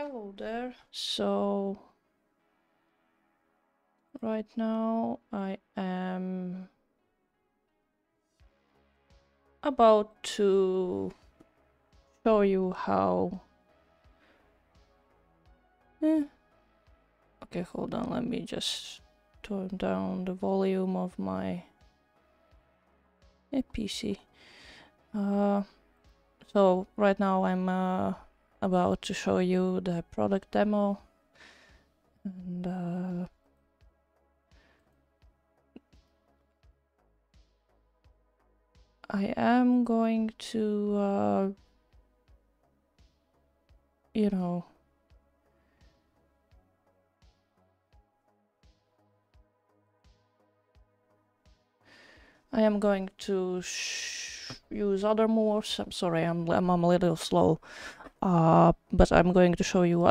Hello there. So right now I am about to show you how okay, hold on, let me just turn down the volume of my PC. So right now I'm about to show you the product demo, and I am going to you know, I am going to use other morphs. I'm sorry, I'm a little slow. But I'm going to show you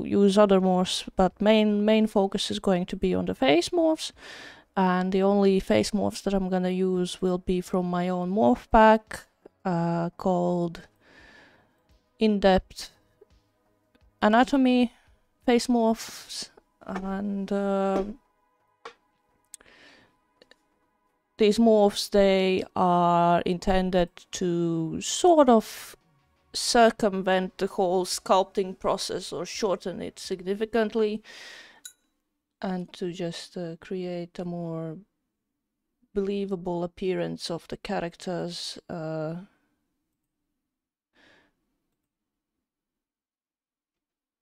use other morphs, but main focus is going to be on the face morphs, and the only face morphs that I'm gonna use will be from my own morph pack called Indepth Anatomy face morphs, and these morphs, they are intended to sort of circumvent the whole sculpting process or shorten it significantly, and to just create a more believable appearance of the characters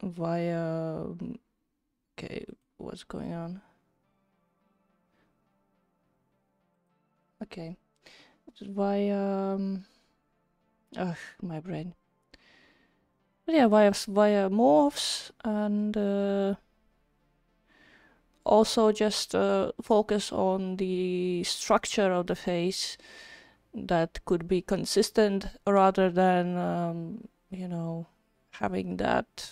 via okay, what's going on? Okay, via my brain. But yeah, via morphs, and also just focus on the structure of the face that could be consistent rather than you know, having that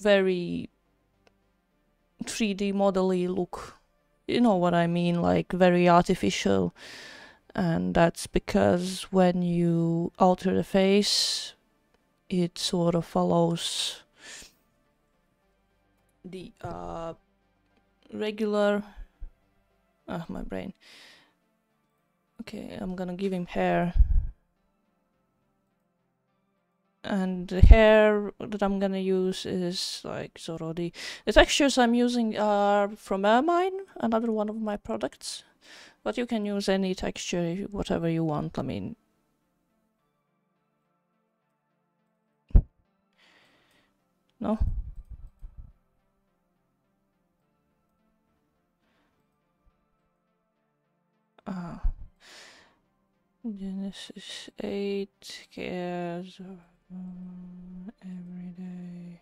very 3D model-y look. You know what I mean, like very artificial. And that's because when you alter the face, it sort of follows the regular my brain. Okay, I'm gonna give him hair, and the hair that I'm gonna use is like sort of the textures I'm using are from Ermine, another one of my products, but you can use any texture, whatever you want. I mean, no. Genesis9 cares every day.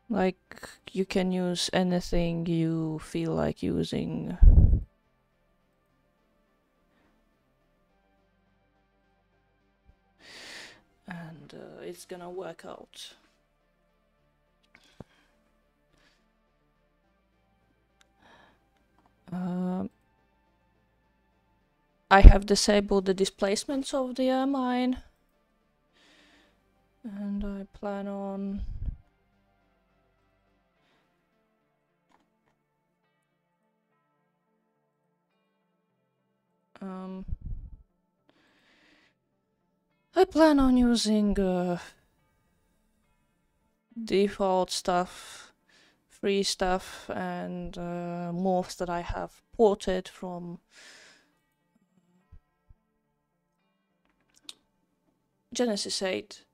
Like, you can use anything you feel like using. And it's gonna work out. I have disabled the displacements of the Ermine, and I plan on using default stuff, free stuff, and morphs that I have ported from Genesis9.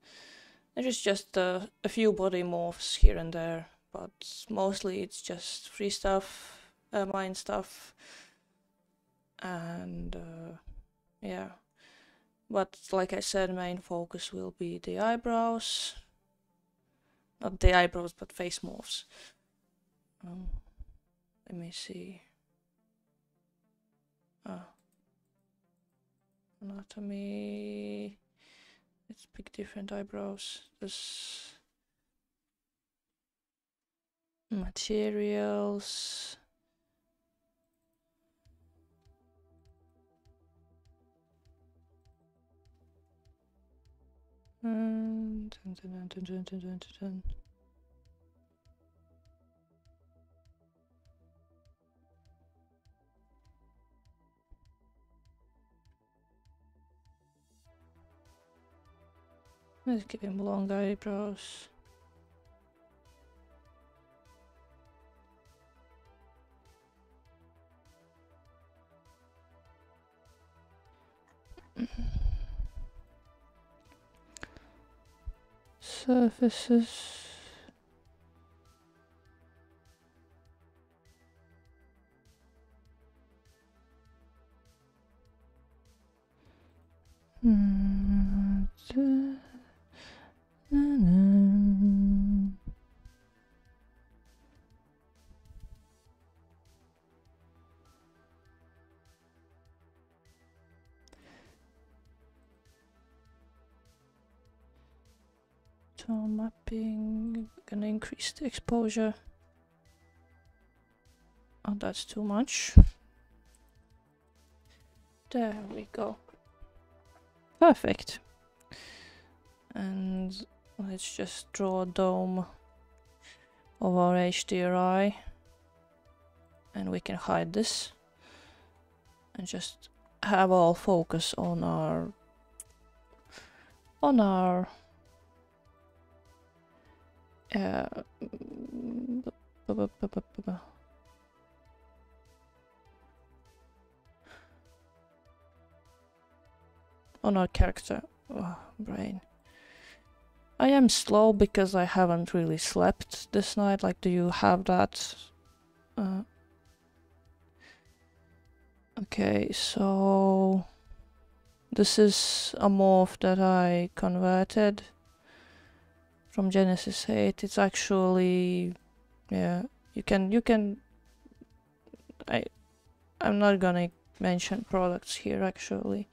There is just a few body morphs here and there, but mostly it's just free stuff, Ermine stuff, and yeah. But like I said, main focus will be the eyebrows. Not the eyebrows, but face morphs. Let me see. Anatomy. Let's pick different eyebrows. This materials. Let's give him long eyebrows. Surfaces. Tone mapping, gonna increase the exposure. Oh, that's too much. There we go. Perfect. And let's just draw a dome of our HDRI. And we can hide this. And just have all focus on our on our character. Oh, brain. I am slow because I haven't really slept this night. Like, do you have that? Okay, so this is a morph that I converted from Genesis 8. It's actually, yeah, you can I'm not gonna mention products here actually,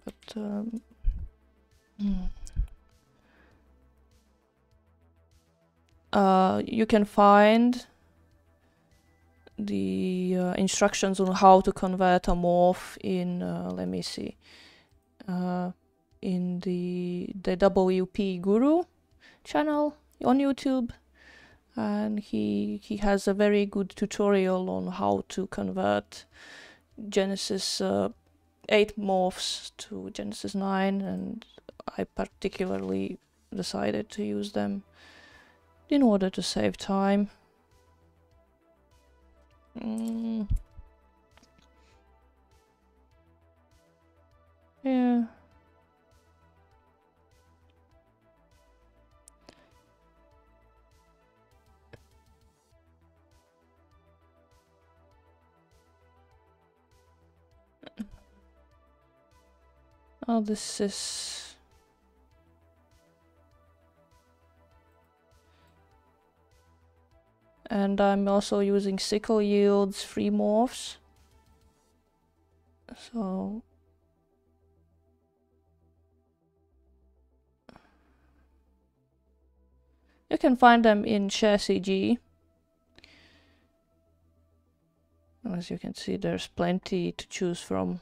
but you can find the instructions on how to convert a morph in let me see, in the WP Guru channel on YouTube, and he has a very good tutorial on how to convert Genesis 8 morphs to Genesis 9, and I particularly decided to use them in order to save time. Yeah. Oh, this is... And I'm also using sickle yields free morphs. So... you can find them in ShareCG. As you can see, there's plenty to choose from.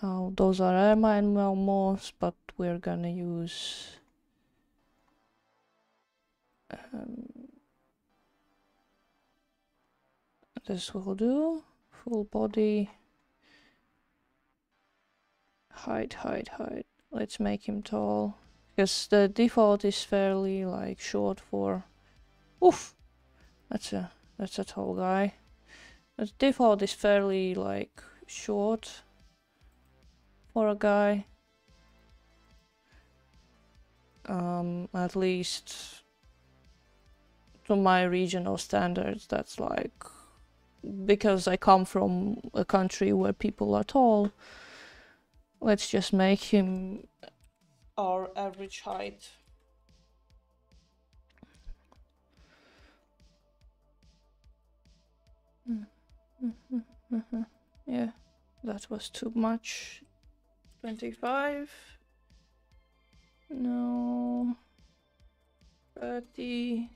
Oh, those are Ermine morphs, but we're gonna use this will do. Full body. Height. Let's make him tall. Because the default is fairly like short for... Oof! That's a tall guy. The default is fairly like short for a guy. At least to my regional standards, that's like... because I come from a country where people are tall, let's just make him our average height. Yeah, that was too much. 25. No. 30.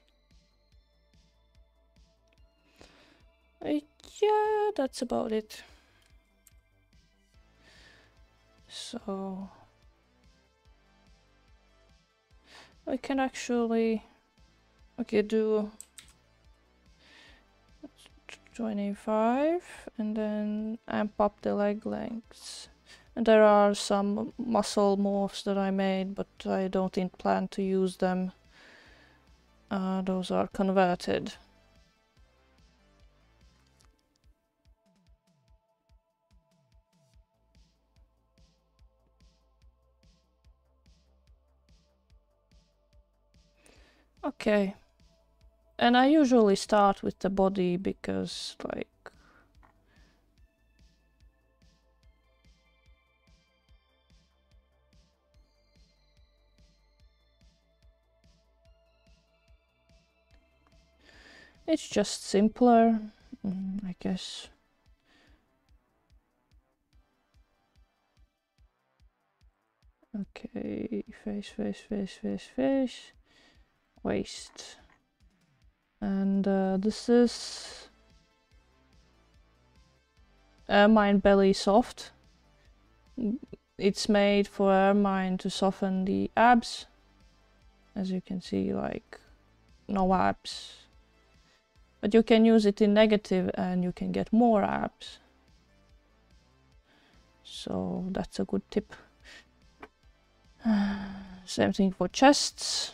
8. yeah, that's about it. So we can actually do 25 and then amp up the leg lengths. And there are some muscle morphs that I made, but I don't plan to use them. Those are converted. Okay. And I usually start with the body because, like, it's just simpler, I guess. Okay, face, face, face, face, face, waist. And this is Ermine Belly Soft. It's made for Ermine to soften the abs. As you can see, like, no abs. But you can use it in negative and you can get more abs. So that's a good tip. Same thing for chests.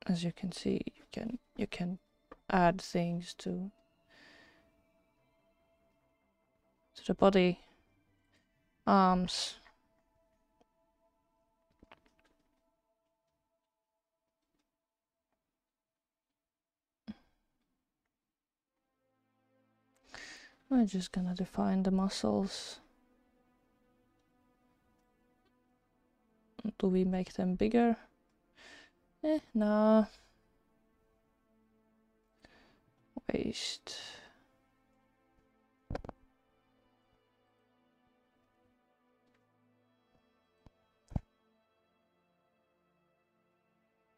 As you can see, you can add things to the body. Arms. We're just gonna define the muscles. Do we make them bigger? Nah. Waist.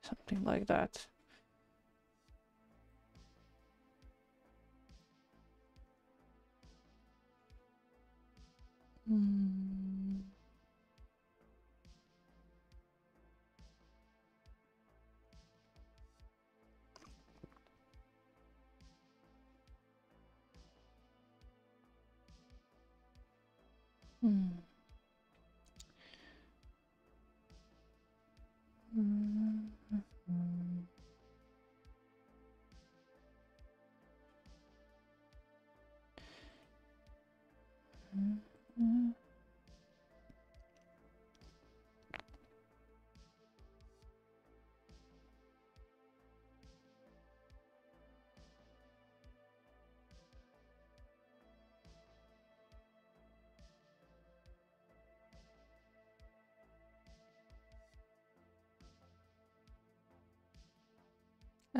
Something like that.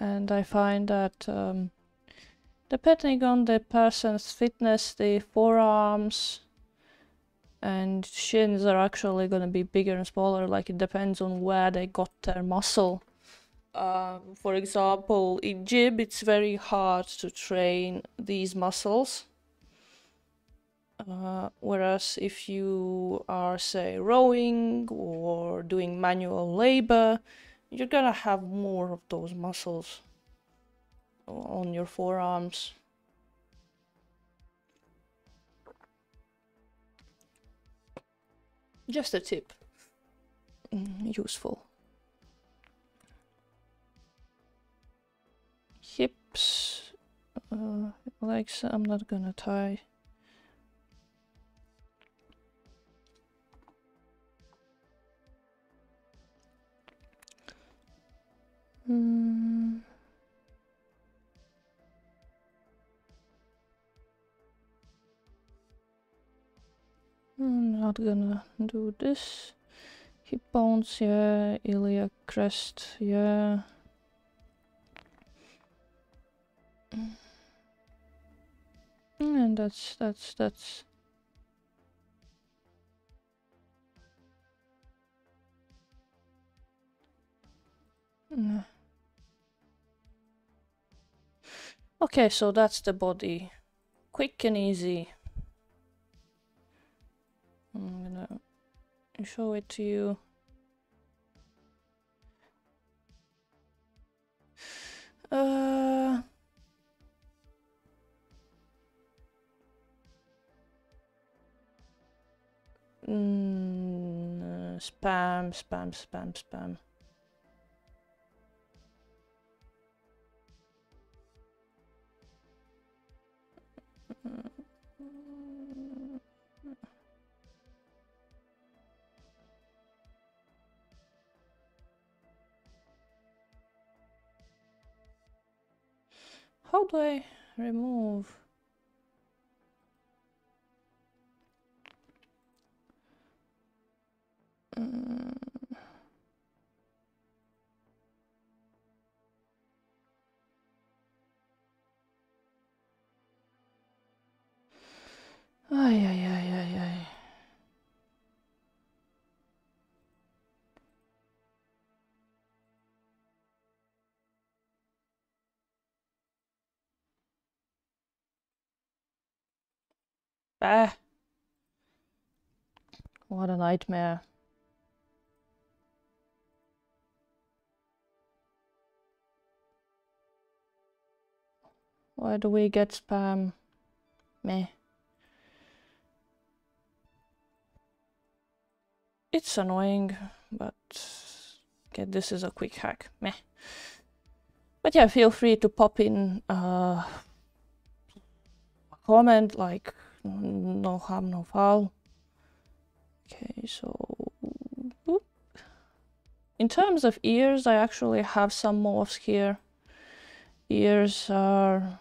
And I find that depending on the person's fitness, the forearms and shins are actually going to be bigger and smaller. Like, it depends on where they got their muscle. For example, in gym, it's very hard to train these muscles. Whereas if you are, say, rowing or doing manual labor, you're gonna have more of those muscles on your forearms. Just a tip. Useful. Hips. Legs, I'm not gonna tie. I'm not gonna do this. Hip bones, yeah. Iliac crest, yeah. And that's Okay, so that's the body. Quick and easy. I'm gonna show it to you. Spam, spam, spam, spam. How do I remove? Ay, ay, ay, ay, ay. Ah, what a nightmare. Why do we get spam? Meh. It's annoying, but okay, this is a quick hack. Meh. But yeah, feel free to pop in a comment, like, no harm, no foul. Okay, so whoop. In terms of ears, I actually have some morphs here. Ears are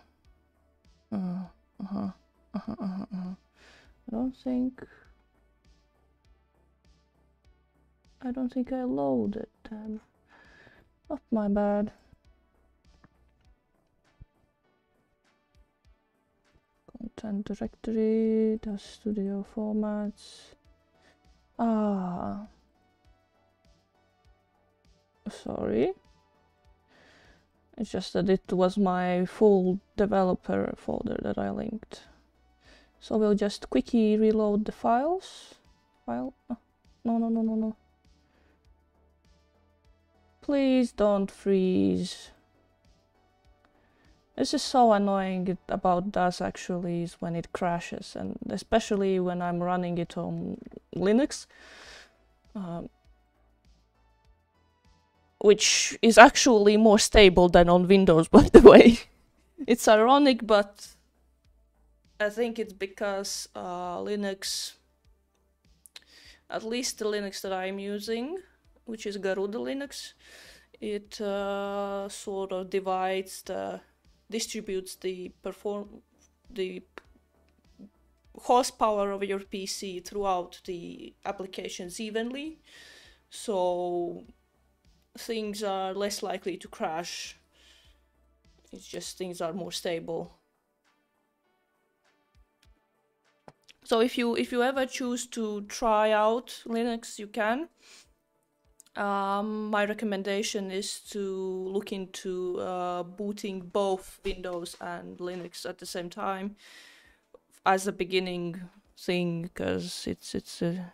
I don't think I loaded them. Oh, my bad. Content directory, the studio formats. Ah, sorry. It's just that it was my full developer folder that I linked. So we'll just quickly reload the files. No. Please don't freeze. This is so annoying about DAS actually, is when it crashes, and especially when I'm running it on Linux, which is actually more stable than on Windows, by the way. It's ironic, but I think it's because Linux, at least the Linux that I'm using, which is Garuda Linux, it sort of distributes the horsepower of your PC throughout the applications evenly, so things are less likely to crash. It's just things are more stable. So if you ever choose to try out Linux, you can. My recommendation is to look into booting both Windows and Linux at the same time as a beginning thing, because it's a...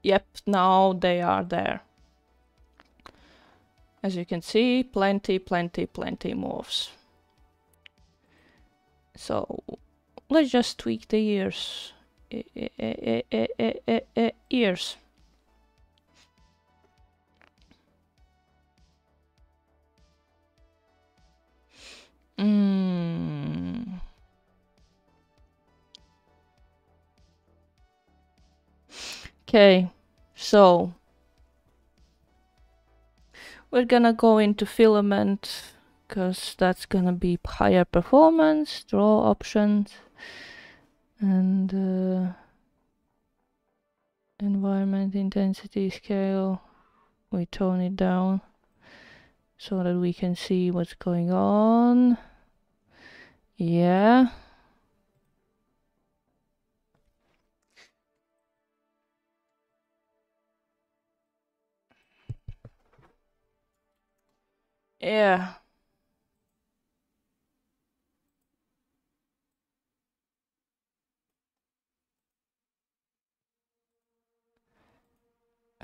Yep, now they are there. As you can see, plenty morphs. So let's just tweak the ears. Ears. Okay, so we're gonna go into filament, because that's gonna be higher performance, draw options, and environment intensity scale. We tone it down so that we can see what's going on. Yeah. Yeah.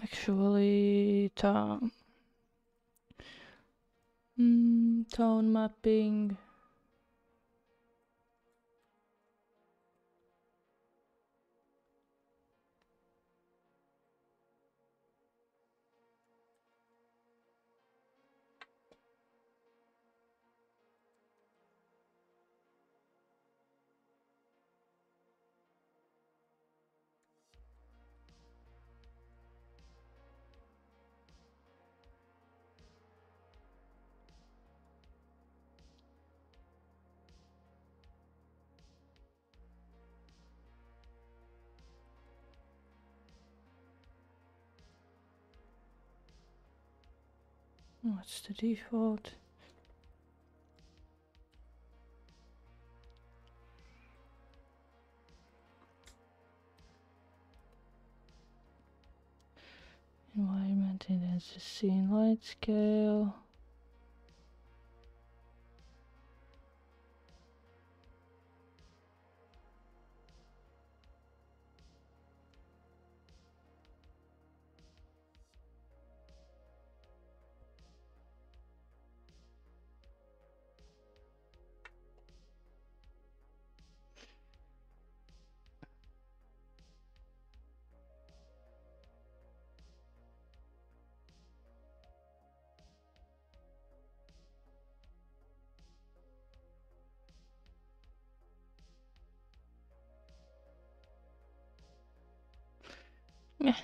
Actually, tone mapping. What's the default? Environment intensity scene light scale. Yeah.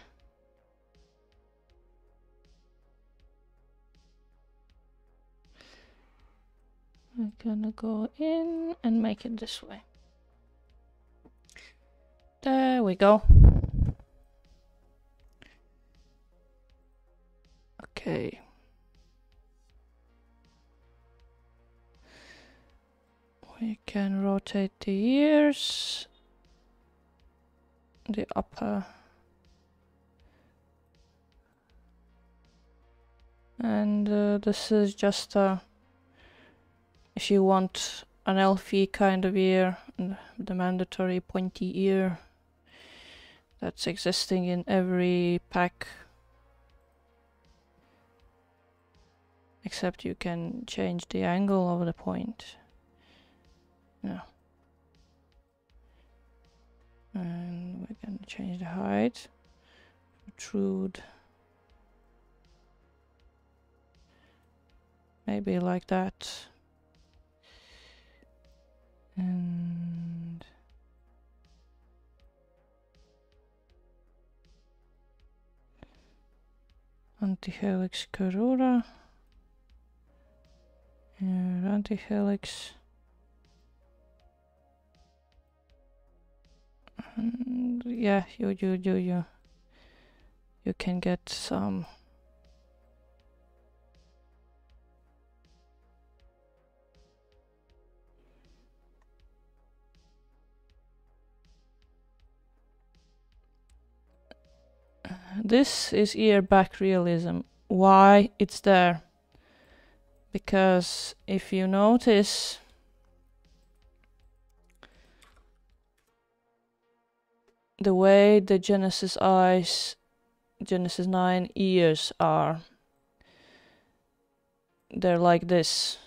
We're gonna go in and make it this way. There we go. Okay. We can rotate the ears, the upper, and this is just if you want an elfie kind of ear, the mandatory pointy ear that's existing in every pack. Except you can change the angle of the point. Yeah. And we're gonna change the height. Protrude. Maybe like that. And anti-helix Karura. And anti-helix. And yeah, you can get some. This is ear back realism. Why it's there? Because if you notice, the way the Genesis eyes, Genesis9 ears are, they're like this.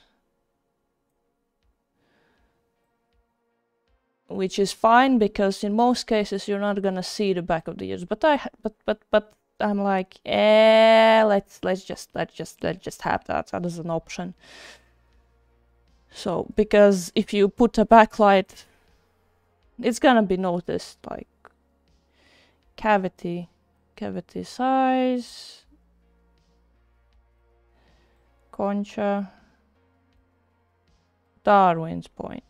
Which is fine because in most cases you're not gonna see the back of the ears. But I'm like, let's just have that as an option. So because if you put a backlight, it's gonna be noticed, like cavity size, concha, Darwin's point.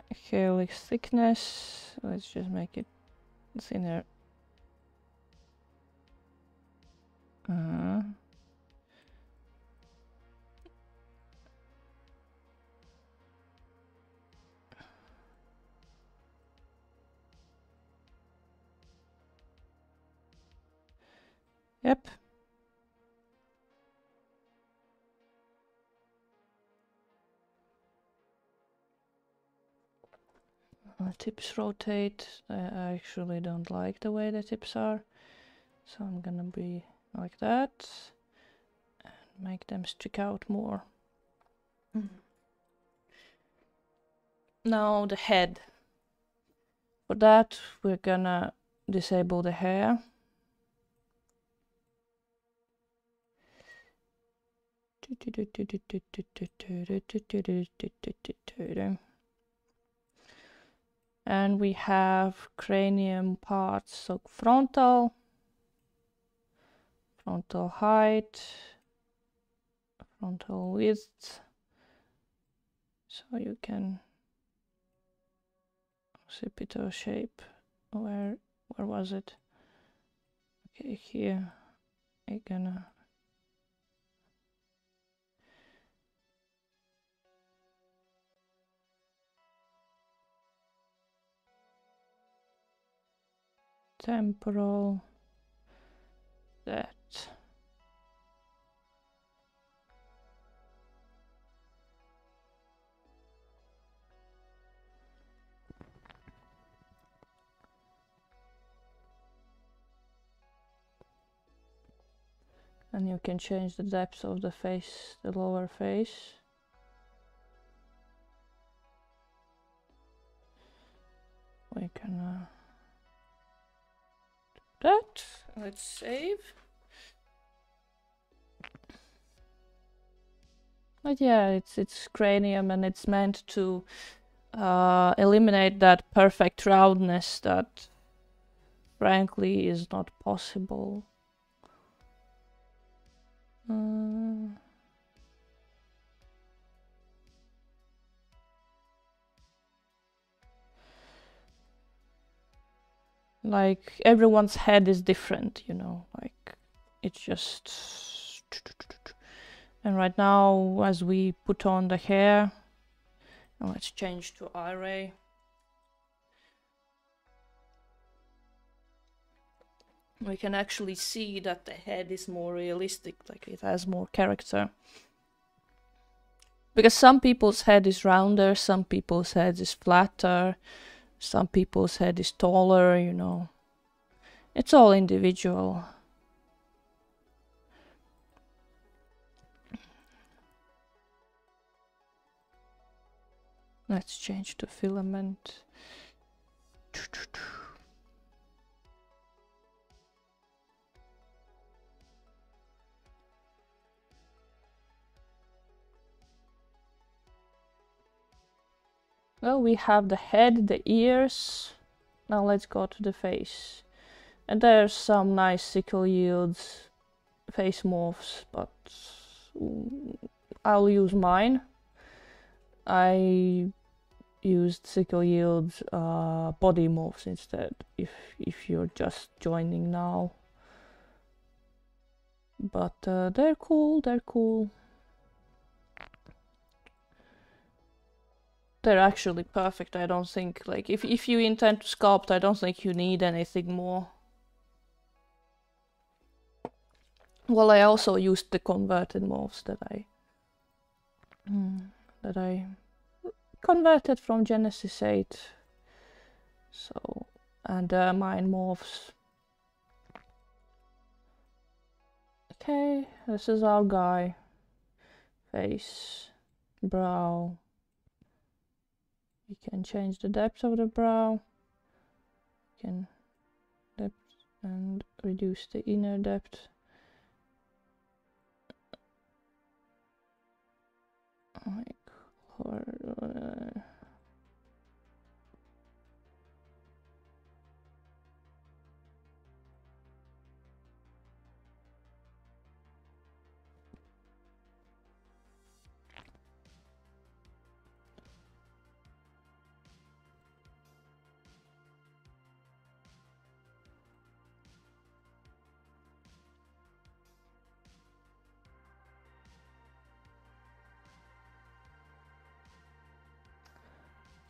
Helix thickness, let's just make it thinner. Yep. Tips rotate. I actually don't like the way the tips are, so I'm gonna be like that and make them stick out more. Now the head. For that, we're gonna disable the hair. And we have cranium parts, so frontal height, frontal width, so you can occipital shape. Where was it? Okay, here I'm gonna temporal, that. And you can change the depth of the face, the lower face. We can do that. Let's save. But yeah, it's cranium, and it's meant to eliminate that perfect roundness that frankly is not possible. Like everyone's head is different, you know, like it's just. And right now, as we put on the hair, let's change to array. We can actually see that the head is more realistic, like it has more character. Because some people's head is rounder, some people's head is flatter, some people's head is taller, you know. It's all individual. Let's change to filament. Well, we have the head, the ears. Now let's go to the face. And there's some nice sickle yields face morphs, but I'll use mine. I used sickle yield body morphs instead, if you're just joining now. But they're cool, they're cool. They're actually perfect. I don't think, like, if you intend to sculpt, I don't think you need anything more. Well, I also used the converted morphs that I converted from Genesis 8. So, and Ermine morphs. Okay, this is our guy. Face, brow. We can change the depth of the brow. We can depth and reduce the inner depth. Like,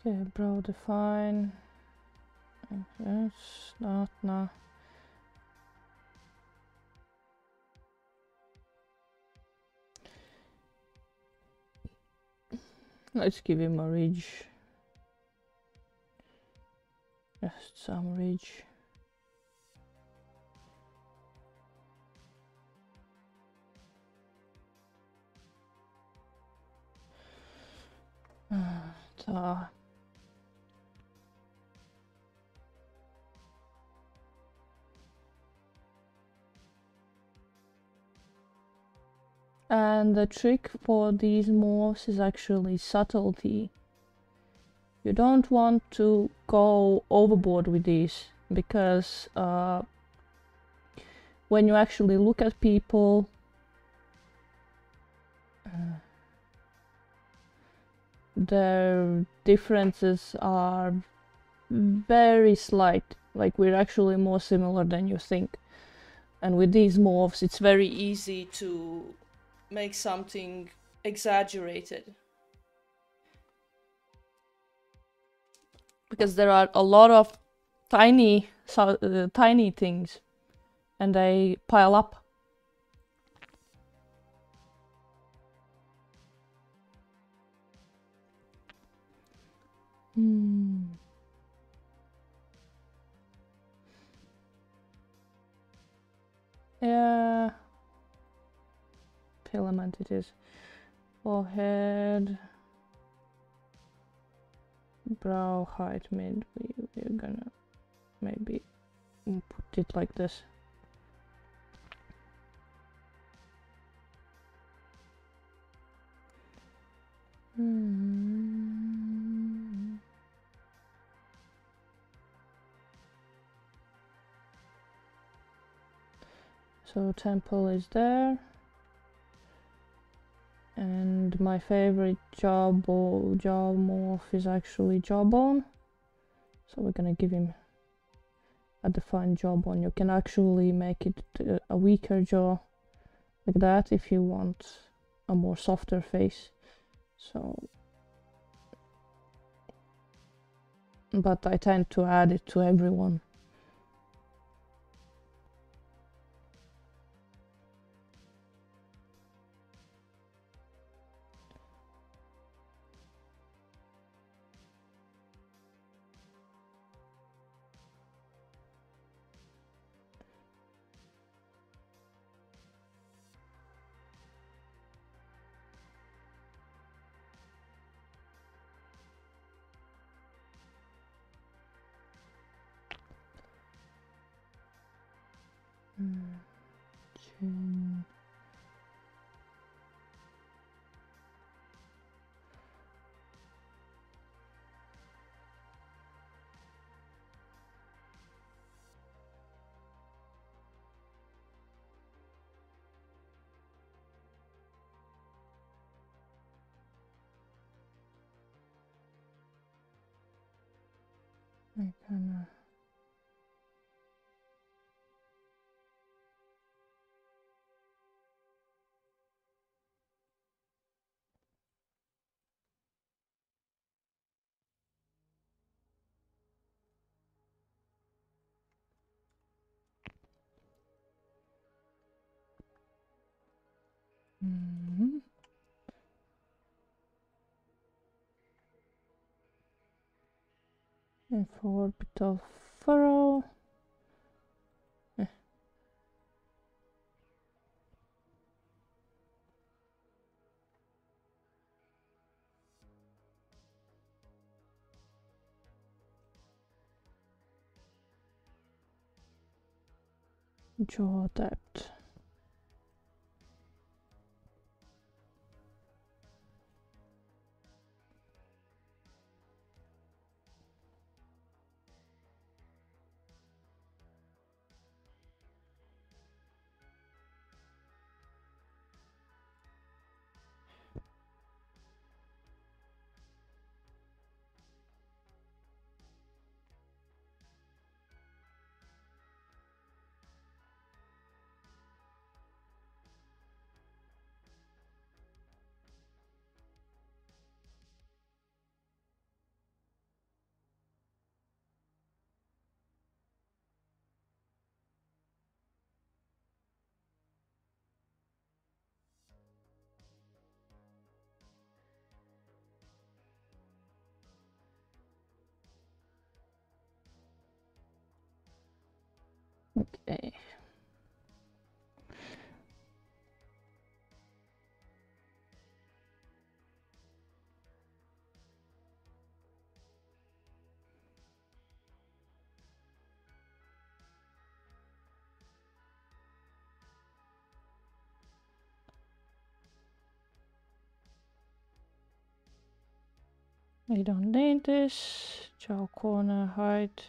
okay, brow define. Yes, not. Let's give him a ridge. Just some ridge. And the trick for these morphs is actually subtlety. You don't want to go overboard with these, because when you actually look at people, their differences are very slight. Like, we're actually more similar than you think. And with these morphs, it's very easy to make something exaggerated. Because there are a lot of tiny things, and they pile up. Yeah. Filament it is. Forehead. Brow height mid. We're gonna maybe put it like this. So temple is there. And my favorite jaw morph is actually jawbone. So we're gonna give him a defined jawbone. You can actually make it a weaker jaw like that if you want a more softer face. So, but I tend to add it to everyone. Chin. I kinda... And for orbital furrow. Jaw depth. Okay. We don't need this. Jaw corner height.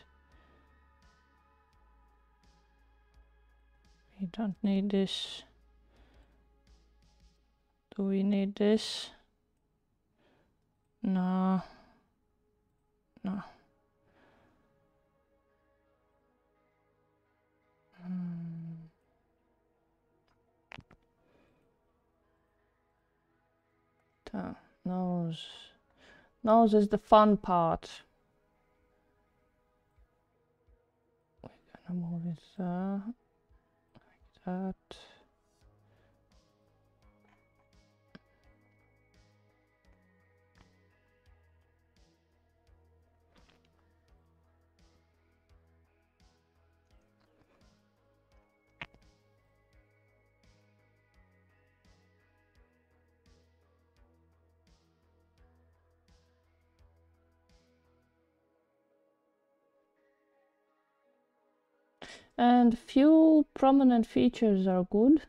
We don't need this. Do we need this? No. No. Nose. Nose is the fun part. We're gonna move it like that. And few prominent features are good.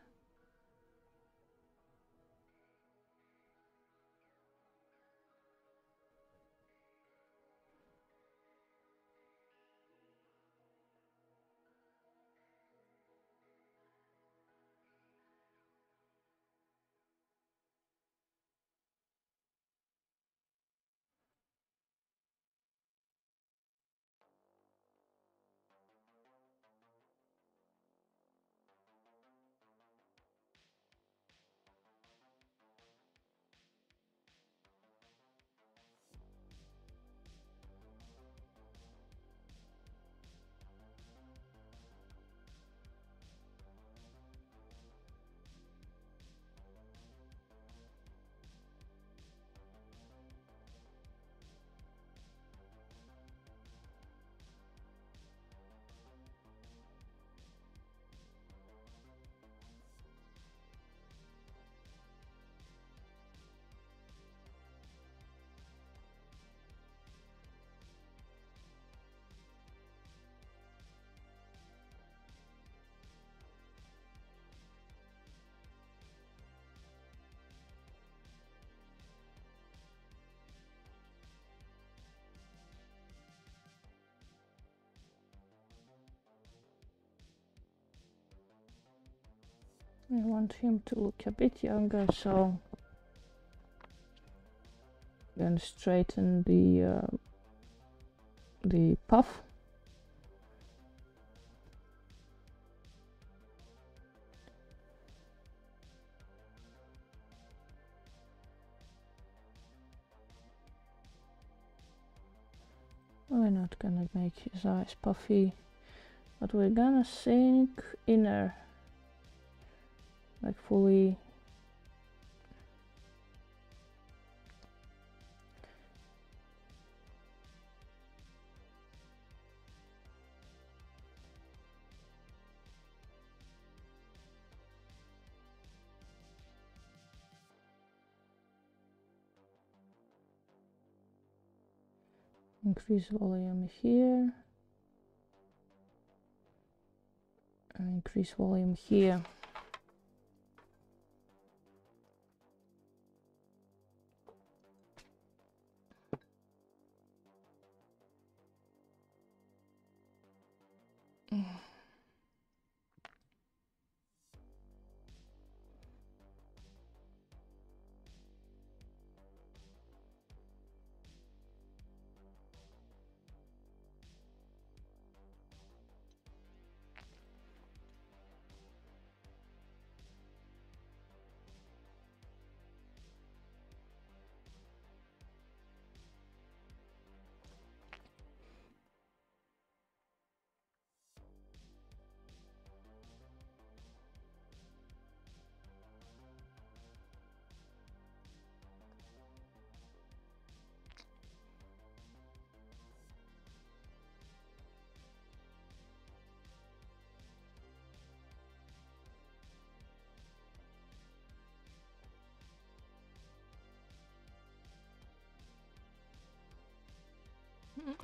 I want him to look a bit younger, so I'm gonna straighten the puff. We're not gonna make his eyes puffy, but we're gonna sink inner, like fully. Increase volume here. And increase volume here.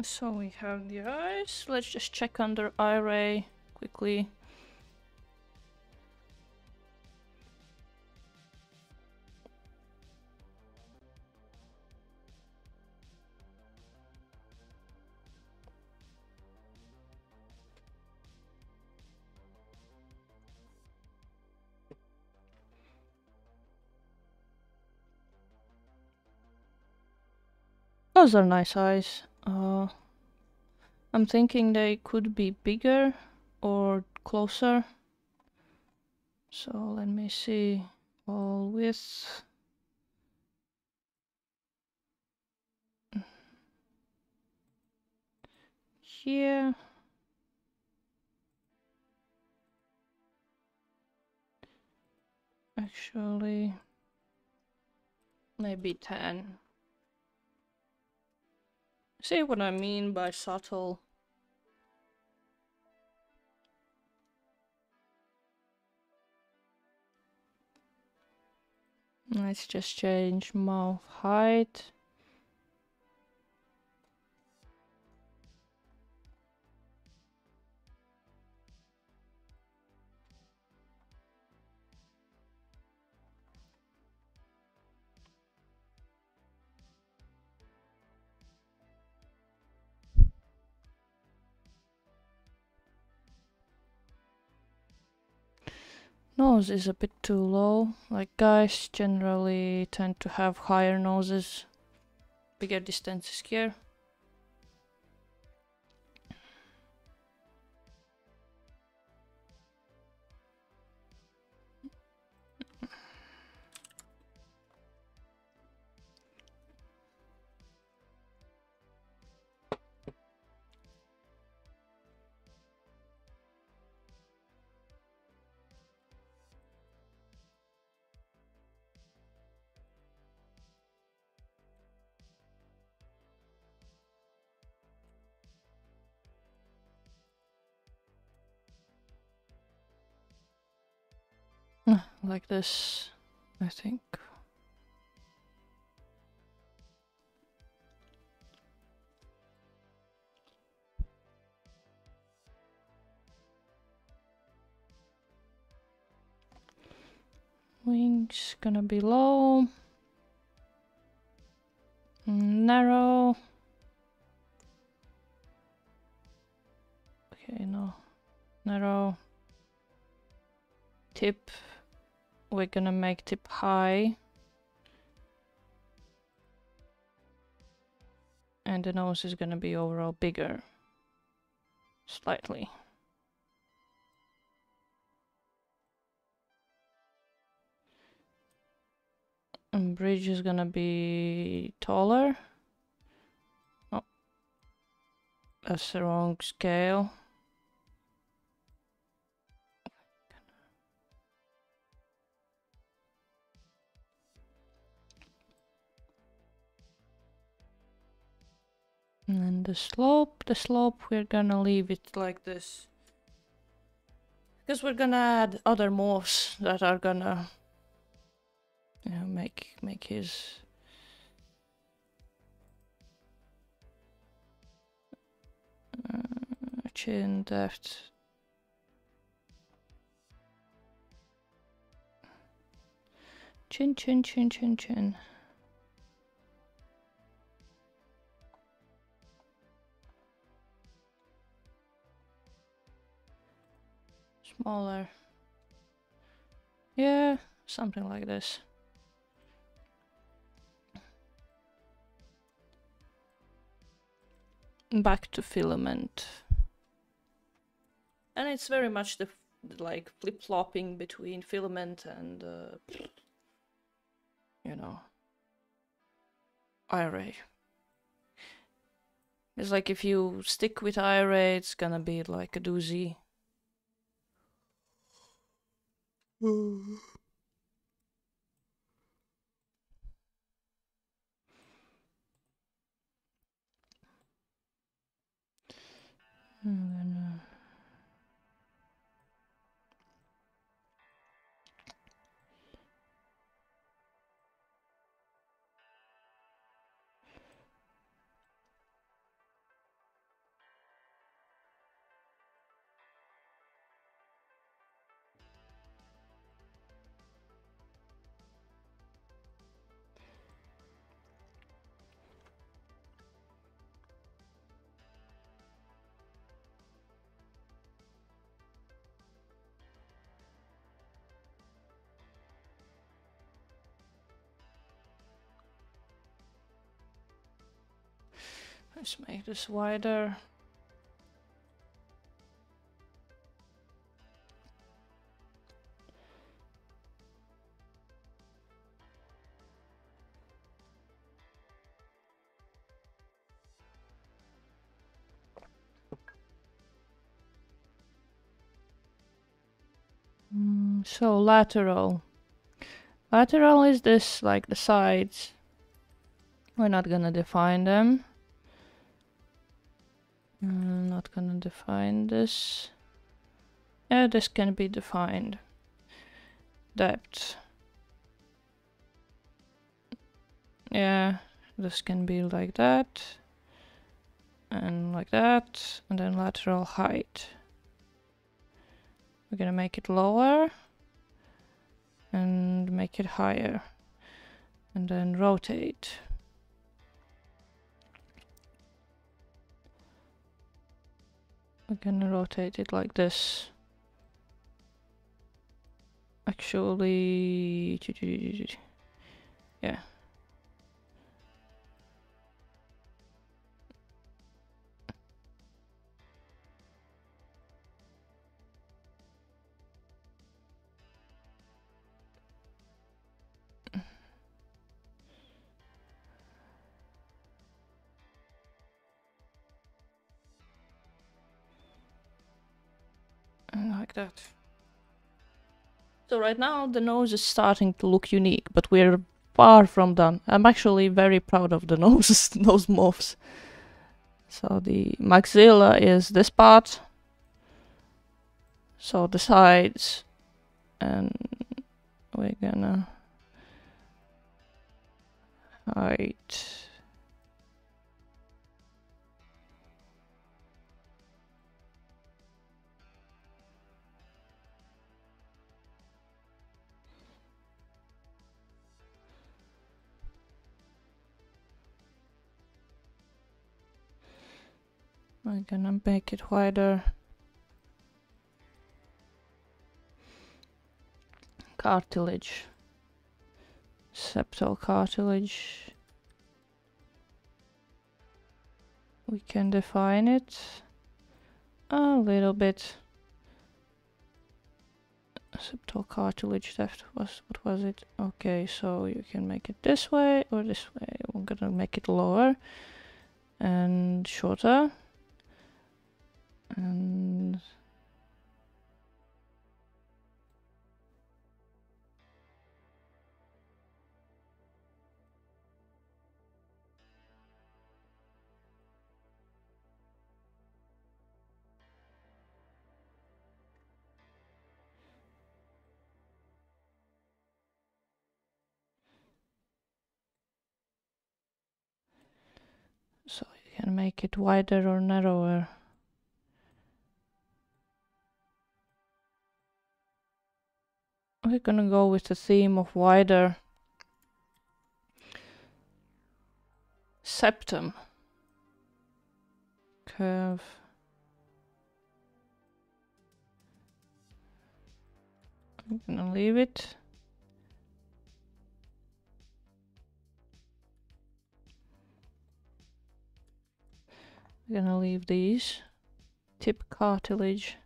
So we have the eyes. Let's just check under array quickly. Those are nice eyes. I'm thinking they could be bigger or closer. So let me see. All width. Here. Actually, maybe 10. See what I mean by subtle? Let's just change mouth height. Nose is a bit too low. Like guys generally tend to have higher noses. Bigger distances here. Like this, I think. Wings gonna be low. Narrow. Okay, no. Narrow. Tip. We're gonna make tip high. And the nose is gonna be overall bigger. Slightly. And bridge is gonna be taller. Oh, that's the wrong scale. And then the slope we're gonna leave it like this. Because we're gonna add other morphs that are gonna, you know, make his chin depth. Chin. Smaller. Yeah, something like this. Back to filament. And it's very much the like flip-flopping between filament and you know, array. It's like if you stick with array, it's gonna be like a doozy. And then, Let's make this wider. So lateral. Lateral is this, like the sides. We're not gonna define them. Not gonna define this. Yeah, this can be defined. Depth. Yeah, this can be like that. And like that. And then lateral height. We're gonna make it lower. And make it higher. And then rotate. We're gonna rotate it like this. Actually, yeah. Like that. So right now the nose is starting to look unique, but we're far from done. I'm actually very proud of the nose morphs. So the maxilla is this part. So the sides, and we're gonna height. I'm gonna make it wider. Cartilage. Septal cartilage. We can define it a little bit. Septal cartilage depth was, what was it? Okay, so you can make it this way or this way. I'm gonna make it lower and shorter. And so you can make it wider or narrower. We're gonna go with the theme of wider. Septum. Curve. I'm gonna leave it. I'm gonna leave these. Tip cartilage.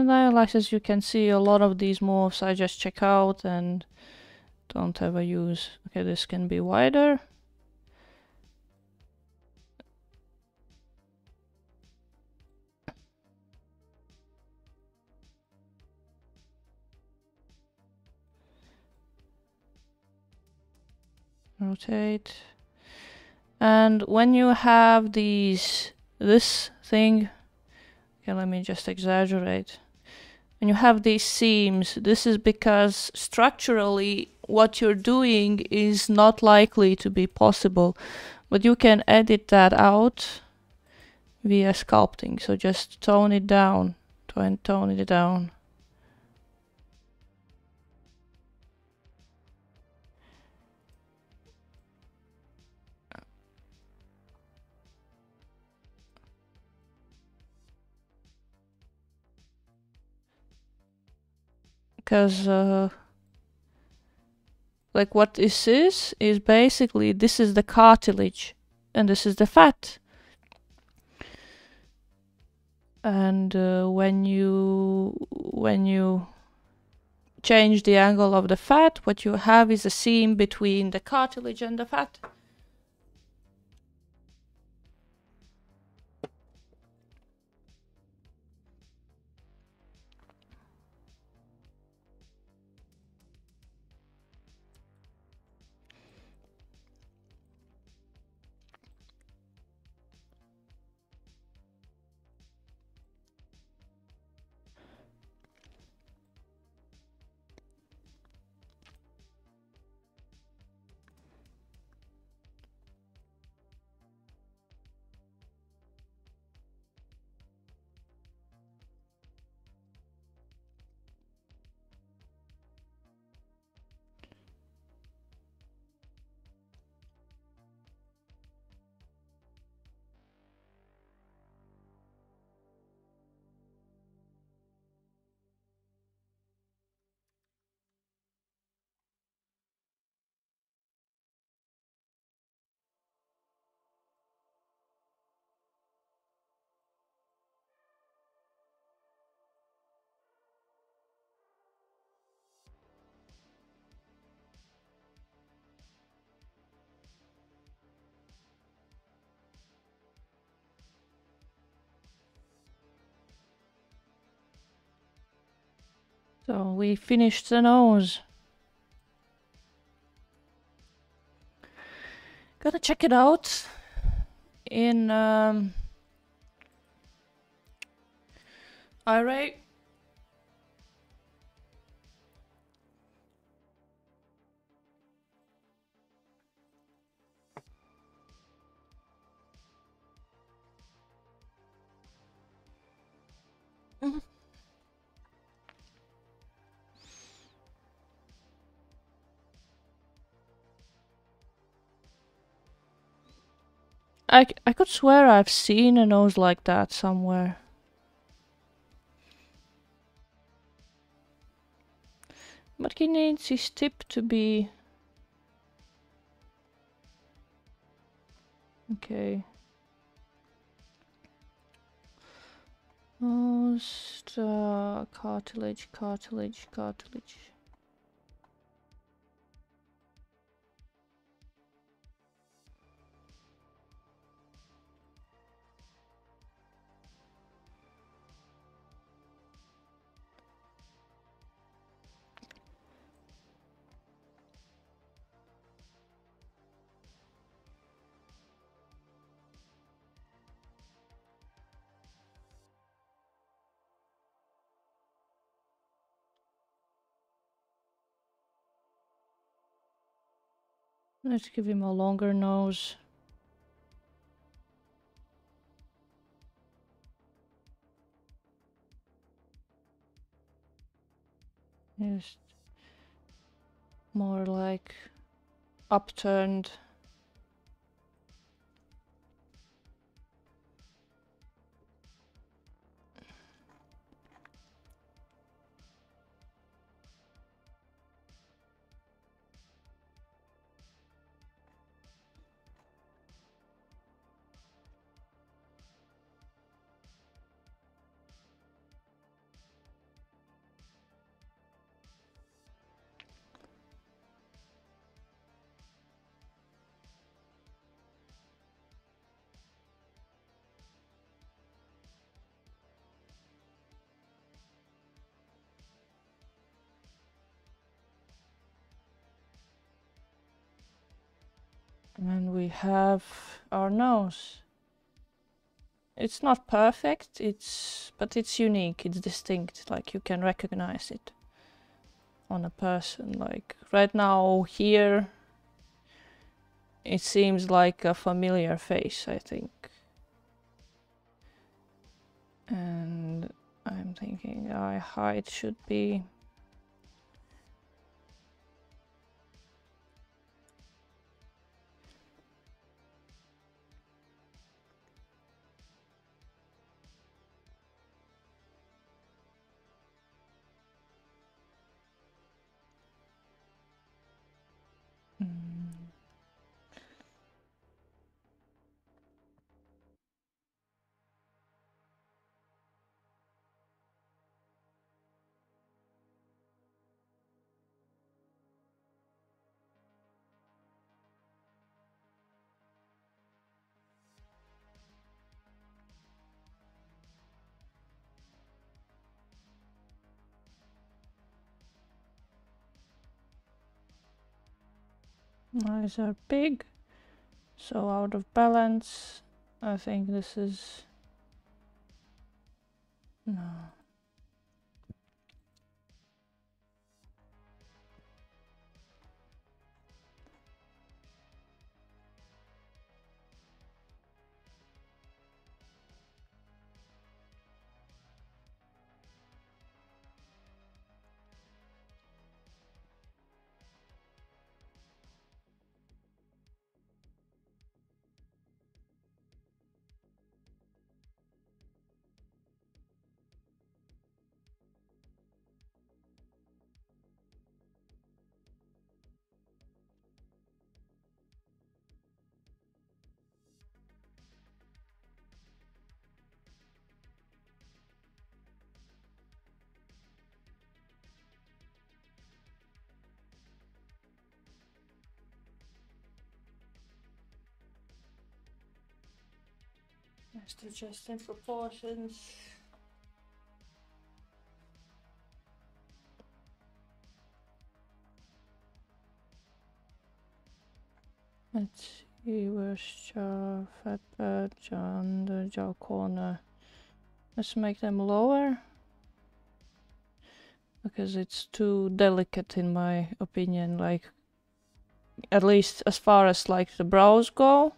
like as you can see, a lot of these morphs I just check out and don't ever use. Okay, this can be wider. Rotate. And when you have this thing, okay, let me just exaggerate. When you have these seams, this is because structurally what you're doing is not likely to be possible, but you can edit that out via sculpting. So just tone it down, tone it down. Because like what this is basically, this is the cartilage and this is the fat. And when you change the angle of the fat, what you have is a seam between the cartilage and the fat. So we finished the nose. Gonna check it out in array. I could swear I've seen a nose like that somewhere. But he needs his tip to be... Okay. Nose, cartilage, cartilage, cartilage. Let's give him a longer nose. Just more like upturned. And we have our nose. It's not perfect, but it's unique, it's distinct, like you can recognize it on a person. Like right now here, it seems like a familiar face, I think. And I'm thinking eye height should be eyes are big, so out of balance. I think this is no. Just adjusting proportions. Let's see, where's jaw, fat pad, jaw under, jaw corner. Let's make them lower, because it's too delicate in my opinion, like at least as far as like the brows go.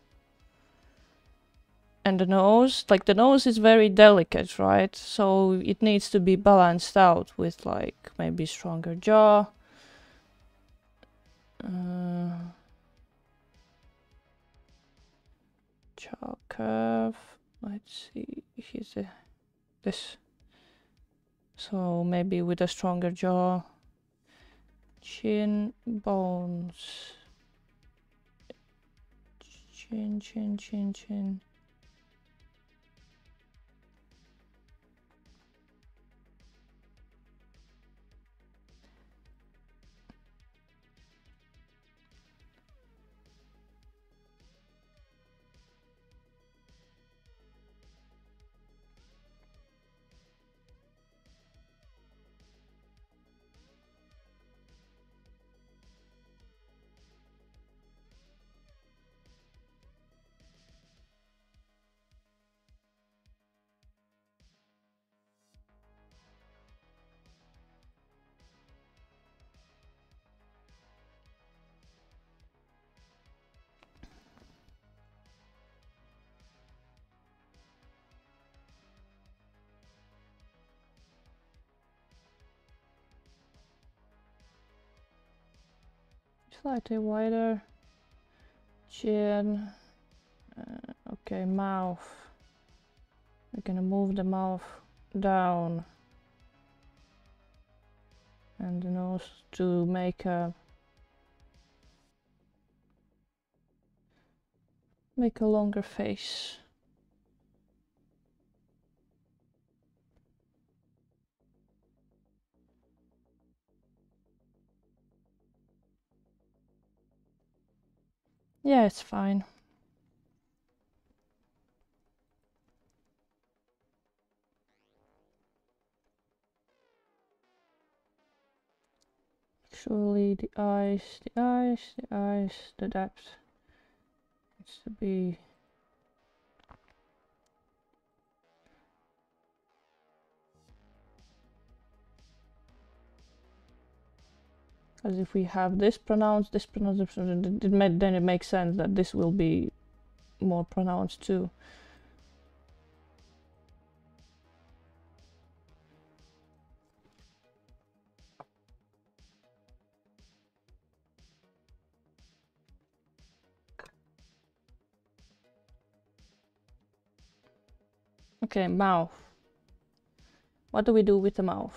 And the nose, like the nose is very delicate, right? So it needs to be balanced out with like maybe stronger jaw. Jaw curve. Let's see, here's this. So maybe with a stronger jaw. Chin, bones. Chin, chin, chin, chin. Slightly wider. Chin. Okay, mouth. We're gonna move the mouth down. And the nose to make a longer face. Yeah, it's fine. Surely the eyes, the depth. needs to be. Because if we have this pronounced, then it makes sense that this will be more pronounced too. Okay, mouth. What do we do with the mouth?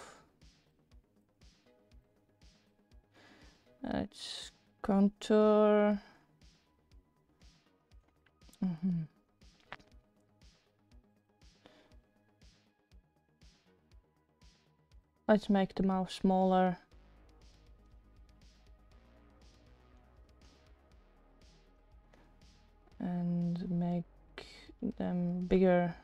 Let's contour. Let's make the mouth smaller. And make them bigger.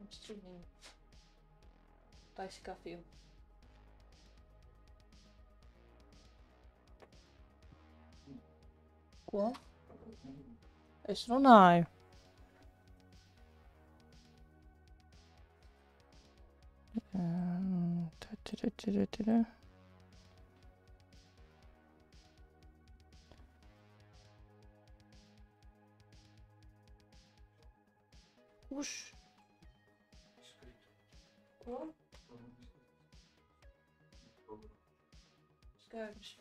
I'm streaming. Taisikaa film. Quoi? Is er nou? Oes. Quoi? Schuims.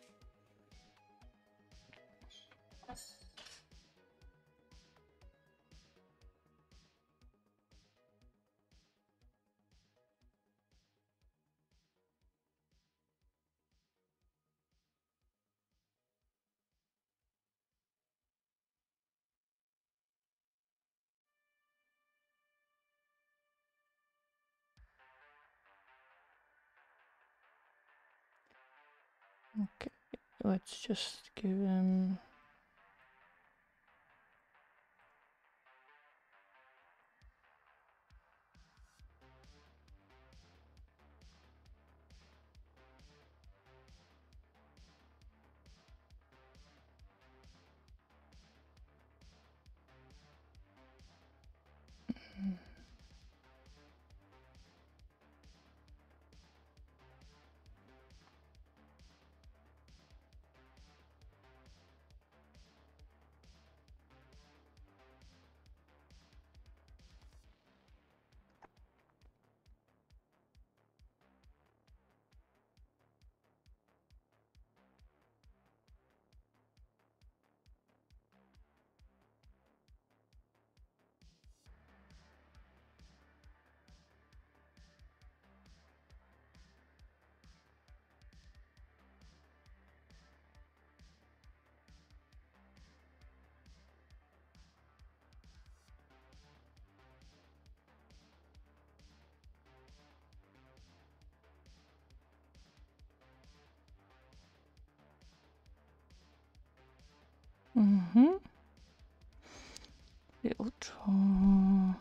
Okay, let's just give him. Filter.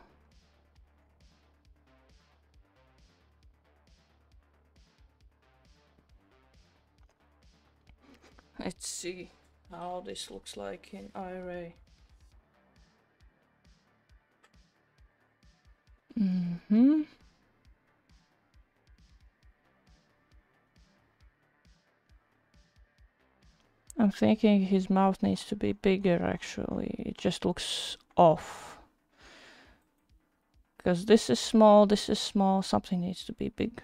Let's see how this looks like in array. I'm thinking his mouth needs to be bigger actually. It just looks off. Because this is small, something needs to be big.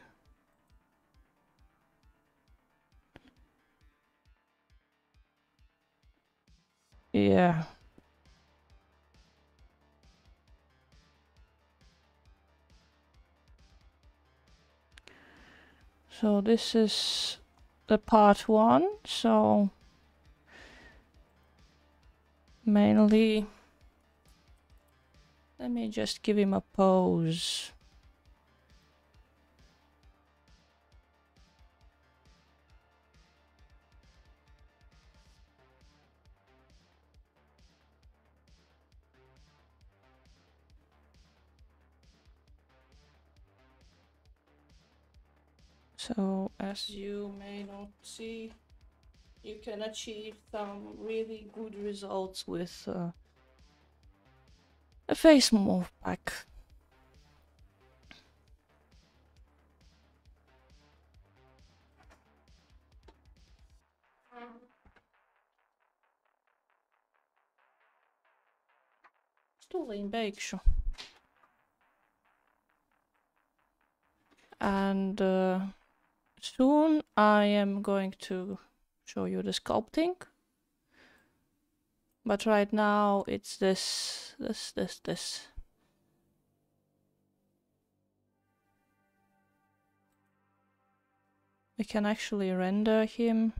Yeah. So this is the part 1, so mainly let me just give him a pose. So as you may not see, you can achieve some really good results with a face morph pack. Stoeleenbeekje. And soon I am going to show you the sculpting. But right now it's this. We can actually render him.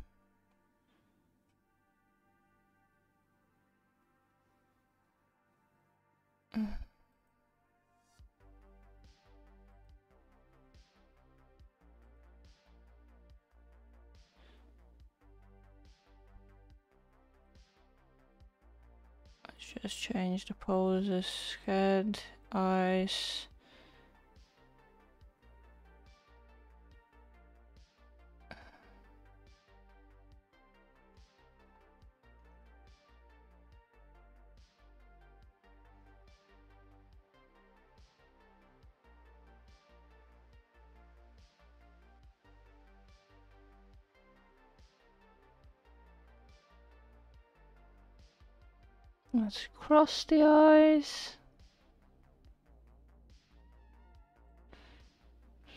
Just change the poses, head, eyes. Let's cross the eyes.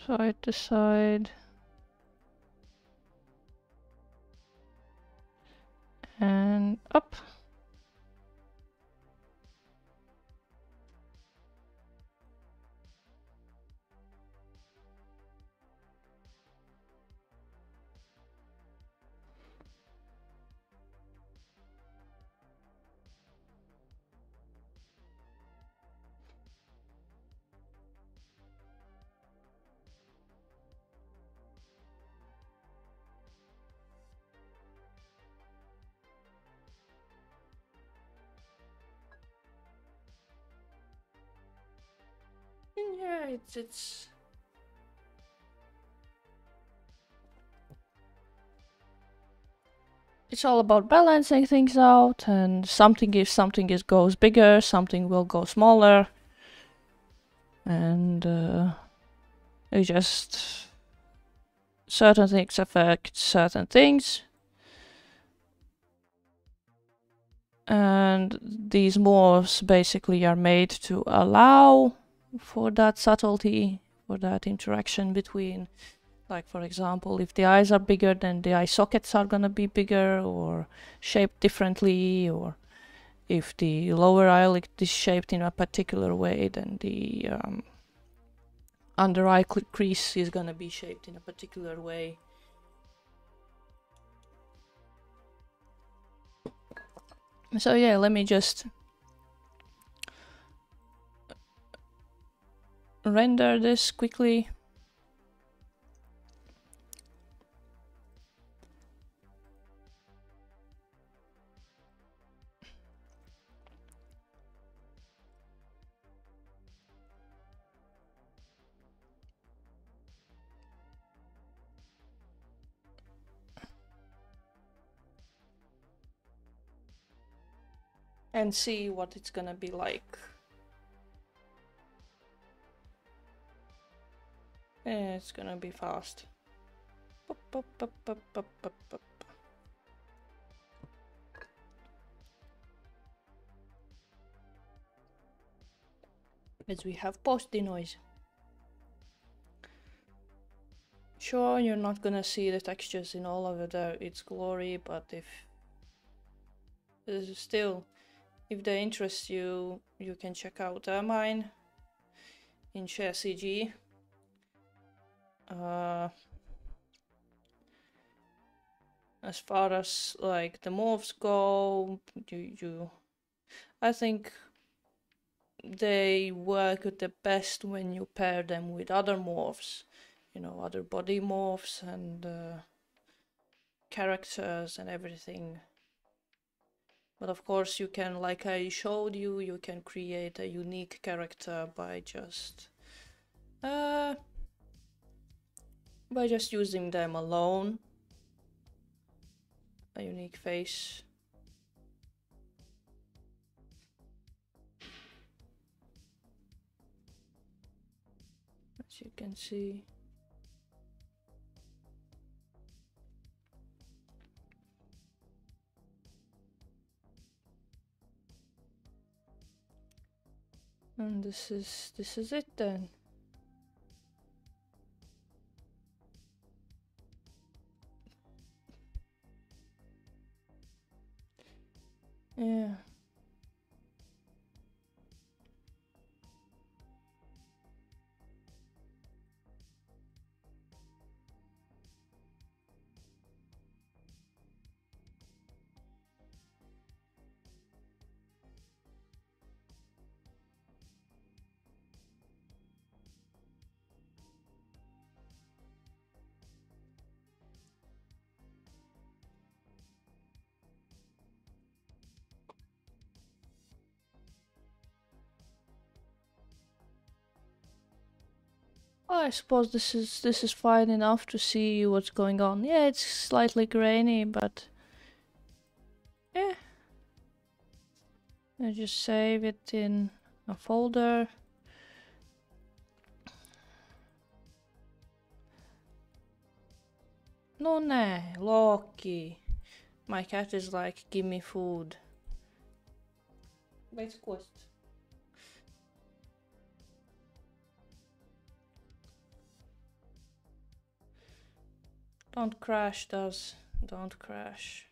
Side to side. And up. Yeah, it's all about balancing things out, and if something goes bigger, something will go smaller, and it just certain things affect certain things, and these morphs basically are made to allow for that subtlety, for that interaction between, like for example, if the eyes are bigger, then the eye sockets are gonna be bigger or shaped differently, or if the lower eyelid is shaped in a particular way, then the under eye crease is gonna be shaped in a particular way. So yeah, let me just render this quickly. and see what it's gonna be like. Yeah, it's gonna be fast. Pop, pop, pop, pop, pop, pop, pop. As we have post denoise. Sure, you're not gonna see the textures in all of its glory, but if still, if they interest you, you can check out Ermine in ShareCG. As far as like the morphs go, I think they work the best when you pair them with other morphs, you know, other body morphs and characters and everything. But of course you can, like I showed you, you can create a unique character by just using them alone. A unique face. As you can see. And this is it then. Yeah. I suppose this is fine enough to see what's going on. Yeah, it's slightly grainy, but yeah. I just save it in a folder. No, Loki. My cat is like, give me food. Weź kość. Don't crash, don't crash.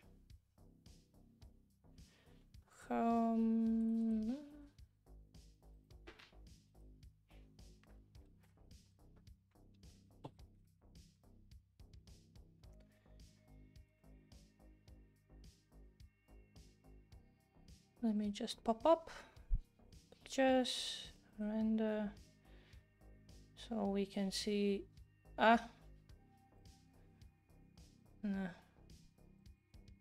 Let me just pop up pictures, render, so we can see. No.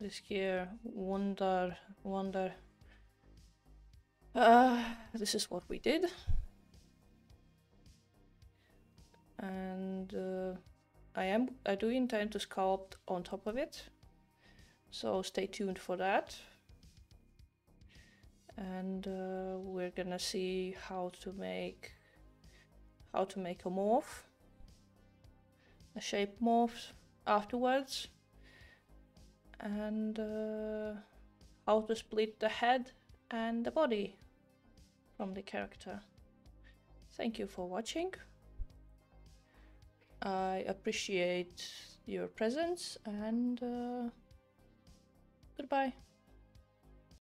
This here, wonder. This is what we did, and I do intend to sculpt on top of it, so stay tuned for that. And we're gonna see how to make a morph, a shape morph afterwards, and how to split the head and the body from the character. Thank you for watching. I appreciate your presence, and goodbye.